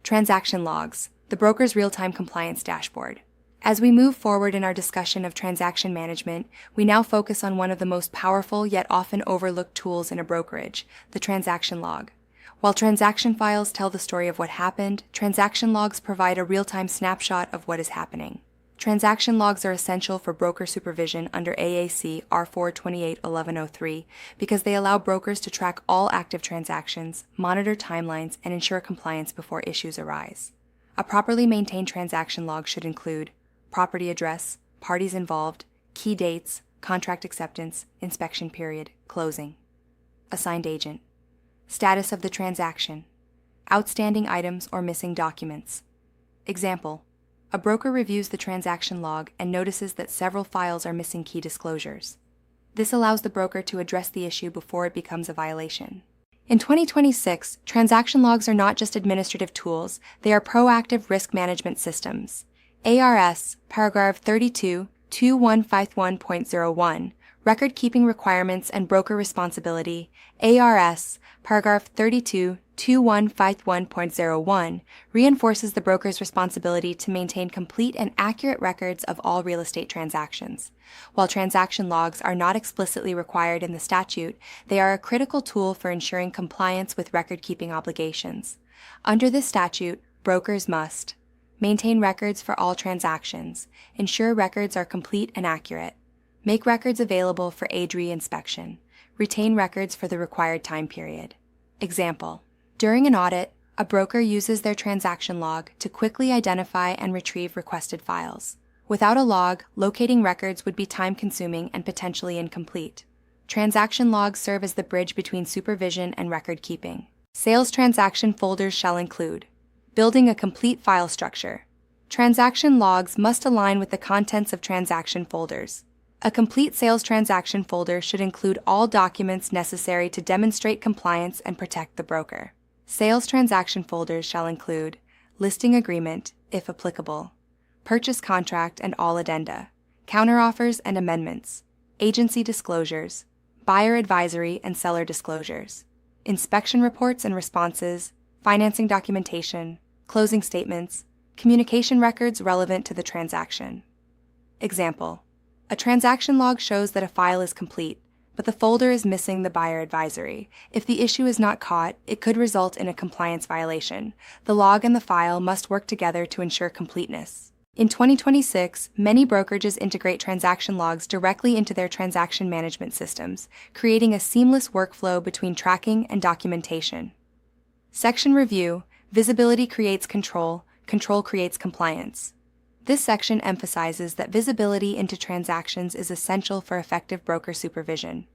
Transaction logs, the broker's real-time compliance dashboard. As we move forward in our discussion of transaction management, we now focus on one of the most powerful yet often overlooked tools in a brokerage, the transaction log. While transaction files tell the story of what happened, transaction logs provide a real-time snapshot of what is happening. Transaction logs are essential for broker supervision under AAC R428-1103 because they allow brokers to track all active transactions, monitor timelines, and ensure compliance before issues arise. A properly maintained transaction log should include property address, parties involved, key dates, contract acceptance, inspection period, closing. Assigned agent. Status of the transaction. Outstanding items or missing documents. Example. A broker reviews the transaction log and notices that several files are missing key disclosures. This allows the broker to address the issue before it becomes a violation. In 2026, transaction logs are not just administrative tools, they are proactive risk management systems. ARS, paragraph 32, 2151.01, Record-Keeping Requirements and Broker Responsibility, ARS, paragraph 32, 2151.01, reinforces the broker's responsibility to maintain complete and accurate records of all real estate transactions. While transaction logs are not explicitly required in the statute, they are a critical tool for ensuring compliance with record-keeping obligations. Under this statute, brokers must maintain records for all transactions, ensure records are complete and accurate, make records available for age re-inspection, retain records for the required time period. Example. During an audit, a broker uses their transaction log to quickly identify and retrieve requested files. Without a log, locating records would be time-consuming and potentially incomplete. Transaction logs serve as the bridge between supervision and record-keeping. Sales transaction folders shall include building a complete file structure. Transaction logs must align with the contents of transaction folders. A complete sales transaction folder should include all documents necessary to demonstrate compliance and protect the broker. Sales transaction folders shall include listing agreement, if applicable, purchase contract and all addenda, counteroffers and amendments, agency disclosures, buyer advisory and seller disclosures, inspection reports and responses, financing documentation, closing statements, communication records relevant to the transaction. Example. A transaction log shows that a file is complete, but the folder is missing the buyer advisory. If the issue is not caught, it could result in a compliance violation. The log and the file must work together to ensure completeness. In 2026, many brokerages integrate transaction logs directly into their transaction management systems, creating a seamless workflow between tracking and documentation. Section Review. Visibility creates control, control creates compliance. This section emphasizes that visibility into transactions is essential for effective broker supervision.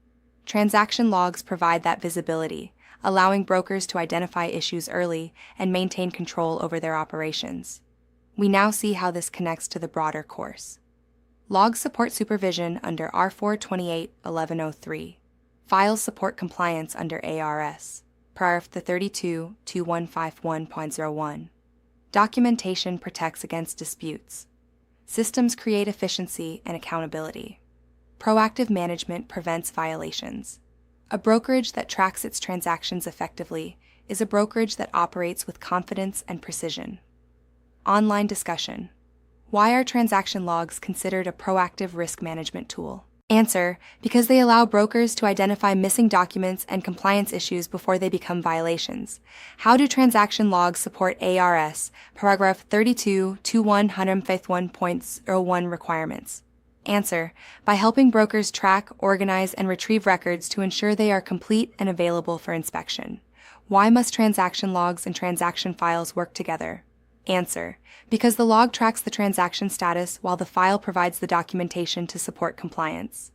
Transaction logs provide that visibility, allowing brokers to identify issues early and maintain control over their operations. We now see how this connects to the broader course. Logs support supervision under R428-1103. Files support compliance under ARS, paragraph 32, 2151.01. Documentation protects against disputes. Systems create efficiency and accountability. Proactive management prevents violations. A brokerage that tracks its transactions effectively is a brokerage that operates with confidence and precision. Online discussion. Why are transaction logs considered a proactive risk management tool? Answer: because they allow brokers to identify missing documents and compliance issues before they become violations. How do transaction logs support ARS, paragraph 32, 2151.01 requirements? Answer: by helping brokers track, organize, and retrieve records to ensure they are complete and available for inspection. Why must transaction logs and transaction files work together? Answer: because the log tracks the transaction status while the file provides the documentation to support compliance.